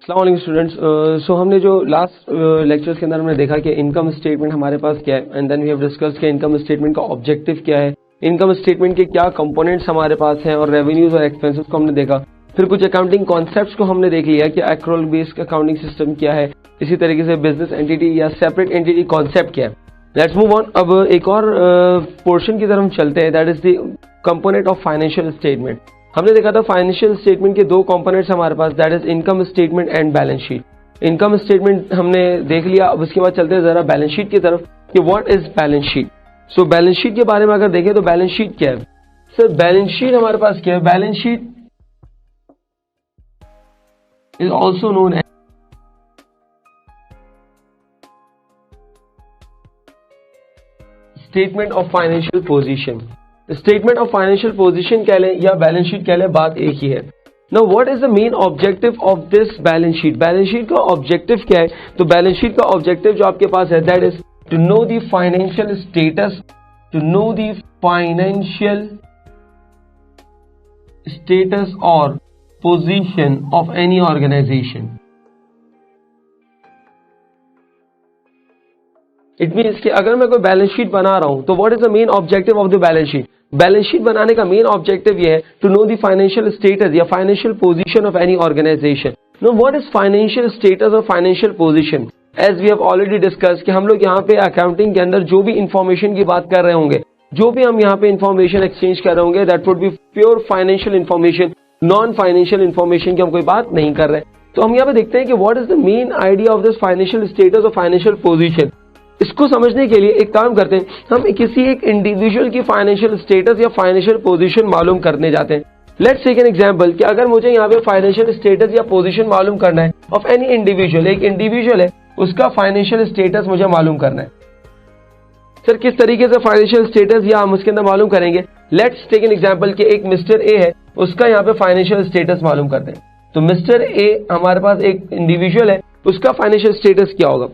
अस्सलाम वालेकुम स्टूडेंट्स। सो हमने जो लास्ट लेक्चर्स के अंदर हमने देखा कि इनकम स्टेटमेंट हमारे पास क्या है, and then we have discussed कि इनकम स्टेटमेंट का ऑब्जेक्टिव क्या है, इनकम स्टेटमेंट के क्या कंपोनेंट्स हमारे पास हैं, और रेवेन्यूज और एक्सपेंसेस को हमने देखा। फिर कुछ अकाउंटिंग कॉन्सेप्ट्स को हमने देख लिया कि एक्रोल बेस्ड अकाउंटिंग सिस्टम क्या है, इसी तरीके से बिजनेस एंटिटी या सेपरेट एंटिटी कॉन्सेप्ट क्या है। Let's move on. अब एक और पोर्शन की तरफ हम चलते हैं, that is the component of financial statement. हमने देखा था फाइनेंशियल स्टेटमेंट के दो कंपोनेंट्स हमारे पास, that is income statement and balance sheet. Income statement हमने देख लिया। अब उसके बाद चलते हैं जरा बैलेंस शीट की तरफ कि what is balance sheet. So balance sheet के बारे में अगर देखें तो बैलेंस शीट क्या है सर? बैलेंस शीट हमारे पास क्या है? Balance sheet is also known as statement of financial position. Statement of financial position कह लें या बैलेंस शीट कह लें, बात एक ही है। Now what is the main objective of this balance sheet? Balance sheet का ऑब्जेक्टिव क्या है? तो बैलेंस शीट का ऑब्जेक्टिव जो आपके पास है, that is to know the financial status, to know the financial status और position of any organization. It means कि अगर मैं कोई बैलेंस शीट बना रहा हूं तो what is the main objective of the balance sheet? Balance sheet बनाने का मेन ऑब्जेक्टिव ये है to know the financial status या financial position of any organization. Know what is financial status और financial position? As we have already discuss कि हम लोग यहाँ पे अकाउंटिंग के अंदर जो भी इंफॉर्मेशन की बात कर रहे होंगे, जो भी हम यहाँ पे इंफॉर्मेशन एक्सचेंज कर रहे होंगे, that would be pure financial information, non financial information की हम कोई बात नहीं कर रहे। तो हम यहाँ पे देखते हैं कि what is the main idea of this financial status और फाइनेंशियल पोजीशन। इसको समझने के लिए एक काम करते हैं, हम किसी एक इंडिविजुअल की फाइनेंशियल स्टेटस या फाइनेंशियल पोजीशन मालूम करने जाते हैं। लेट्स टेक एन एग्जांपल कि अगर मुझे यहाँ पे फाइनेंशियल स्टेटस या पोजीशन मालूम करना है ऑफ एनी इंडिविजुअल, एक इंडिविजुअल है उसका फाइनेंशियल स्टेटस मुझे मालूम करना है। सर किस तरीके से फाइनेंशियल स्टेटस या हम उसके अंदर मालूम करेंगे? लेट्स टेक एन एग्जांपल कि एक मिस्टर ए है, उसका यहाँ पे फाइनेंशियल स्टेटस मालूम करते हैं। तो मिस्टर ए हमारे पास एक इंडिविजुअल है, उसका फाइनेंशियल स्टेटस क्या होगा?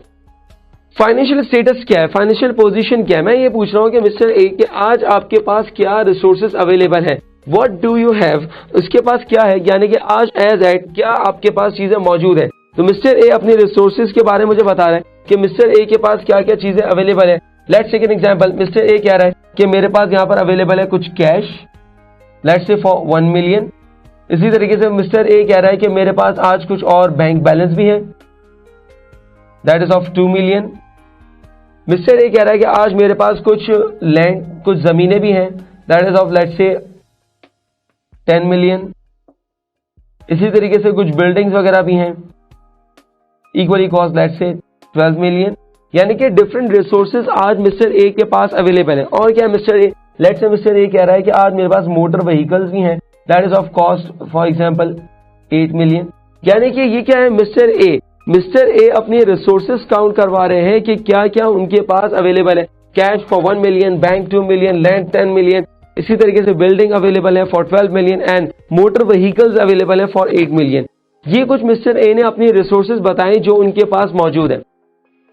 फाइनेंशियल स्टेटस क्या है? फाइनेंशियल पोजीशन क्या है? मैं ये पूछ रहा हूं कि मिस्टर ए के आज आपके पास क्या रिसोर्सेज अवेलेबल है, व्हाट डू यू हैव, उसके पास क्या है, यानी कि आज एज एट क्या आपके पास चीजें मौजूद है। तो मिस्टर ए अपनी रिसोर्सेज के बारे में मुझे बता रहा है कि मिस्टर ए के पास क्या क्या चीजें अवेलेबल है। Let's take an example, mister A कह रहा है कि मेरे पास यहाँ पर अवेलेबल है कुछ cash, let's say for 1 million. इसी तरीके से मिस्टर ए कह रहा है कि मेरे पास आज कुछ और बैंक बैलेंस भी है, that is of 2 million. Mister A कह रहा है कि आज मेरे पास कुछ लैंड, कुछ जमीनें भी हैं, that is of let's say 10 million. इसी तरीके से कुछ बिल्डिंग्स वगैरह भी हैं, equally cost let's say 12 million. यानी कि डिफरेंट रिसोर्सेज आज मिस्टर ए के पास अवेलेबल है। और क्या है mister A? Let's say mister A कह रहा है कि आज मेरे पास मोटर व्हीकल्स भी हैं, that is of cost for example 8 million. यानी कि ये क्या है? मिस्टर ए अपनी रिसोर्सेज काउंट करवा रहे हैं कि क्या क्या उनके पास अवेलेबल है। Cash for 1 million, bank 2 million, land 10 million, इसी तरीके से बिल्डिंग अवेलेबल है for 12 million and motor vehicles available है फॉर 8 मिलियन। ये कुछ मिस्टर ए ने अपनी रिसोर्सेज बताई जो उनके पास मौजूद है।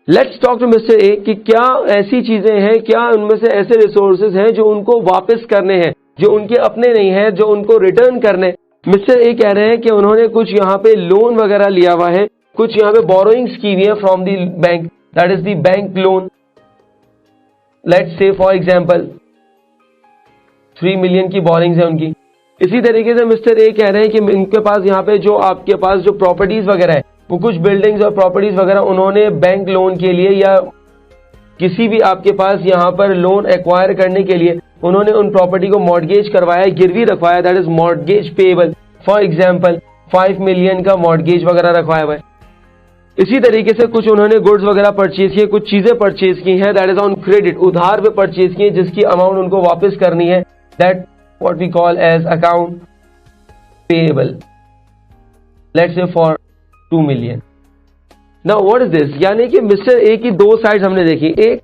Let's talk to mister A कि क्या ऐसी चीजें हैं, क्या उनमें से ऐसे रिसोर्सेज हैं जो उनको वापस करने हैं, जो उनके अपने नहीं है, जो उनको रिटर्न करने। मिस्टर ए कह रहे हैं कि उन्होंने कुछ यहाँ पे लोन वगैरह लिया हुआ है, कुछ यहाँ पे बोरोइंग्स की हुई है from the bank, that is the bank loan. Let's say for example 3 million की बोरिंग्स है उनकी। इसी तरीके से मिस्टर ए कह रहे हैं कि इनके पास यहाँ पे जो आपके पास जो प्रॉपर्टीज वगैरह है, वो कुछ बिल्डिंग्स और प्रॉपर्टीज वगैरह उन्होंने बैंक लोन के लिए या किसी भी आपके पास यहाँ पर लोन एक्वायर करने के लिए उन्होंने उन प्रॉपर्टी को मॉर्गेज करवाया, गिरवी रखवाया, that is mortgage payable. For example 5 million का मॉर्गेज वगैरह रखवाया हुआ है। इसी तरीके से कुछ उन्होंने गुड्स वगैरह परचेज किए, कुछ चीजें परचेज की हैं, दैट इज ऑन क्रेडिट, उधार पे परचेज किए, जिसकी अमाउंट उनको वापस करनी है, that what we call as account payable, let's say for 2 मिलियन। Now what is this? यानी कि मिस्टर ए की दो साइड्स हमने देखी। एक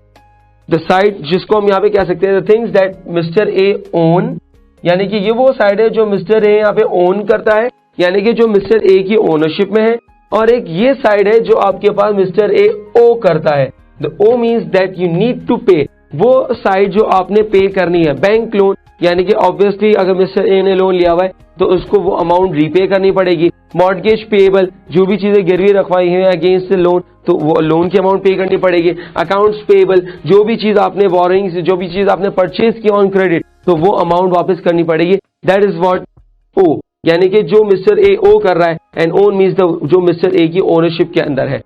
द साइड जिसको हम यहाँ पे कह सकते हैं the things that mister A own, यानी कि ये वो साइड है जो मिस्टर ए यहाँ पे ओन करता है, यानी कि जो मिस्टर ए की ओनरशिप में है। और एक ये साइड है जो आपके पास मिस्टर ए ओ करता है। The owe means that you need to pay, वो साइड जो आपने पे करनी है। बैंक लोन यानी कि ऑब्वियसली अगर मिस्टर ए ने लोन लिया हुआ है तो उसको वो अमाउंट रीपे करनी पड़ेगी। मॉर्गेज पेएबल, जो भी चीजें गिरवी रखवाई हैं अगेंस्ट लोन, तो वो लोन की अमाउंट पे करनी पड़ेगी। अकाउंट्स पेएबल, जो भी चीज आपने बोरोइंग, जो भी चीज आपने परचेज की ऑन क्रेडिट, तो वो अमाउंट वापस करनी पड़ेगी। दैट इज व्हाट ओ, यानी कि जो मिस्टर ए ओ कर रहा है, एंड ओन मीन्स जो मिस्टर ए की ओनरशिप के अंदर है।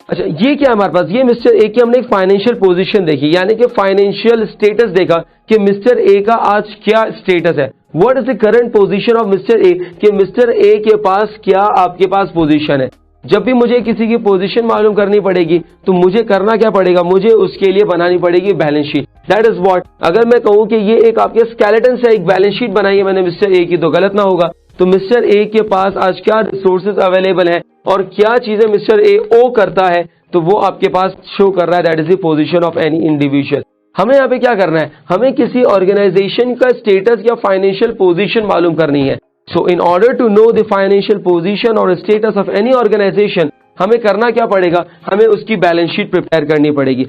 अच्छा, ये क्या हमारे पास, ये मिस्टर ए की हमने एक फाइनेंशियल पोजीशन देखी, यानी कि फाइनेंशियल स्टेटस देखा कि मिस्टर ए का आज क्या स्टेटस है। What is the current position of mister A, कि मिस्टर ए के पास क्या आपके पास पोजीशन है। जब भी मुझे किसी की पोजीशन मालूम करनी पड़ेगी तो मुझे करना क्या पड़ेगा, मुझे उसके लिए बनानी पड़ेगी balance sheet. That is what, अगर मैं कहूं कि ये एक आपके स्केलेटन से एक बैलेंस शीट बनाई है मैंने मिस्टर ए की, तो गलत ना होगा। तो मिस्टर ए के पास आज क्या रिसोर्सेज अवेलेबल है और क्या चीजें मिस्टर ए ओ करता है, तो वो आपके पास शो कर रहा है। That is the position of any individual. हमें यहाँ पे क्या करना है, हमें किसी ऑर्गेनाइजेशन का स्टेटस या फाइनेंशियल पोजीशन मालूम करनी है। So in order to know the financial position और स्टेटस ऑफ एनी ऑर्गेनाइजेशन, हमें करना क्या पड़ेगा, हमें उसकी बैलेंस शीट प्रिपेयर करनी पड़ेगी।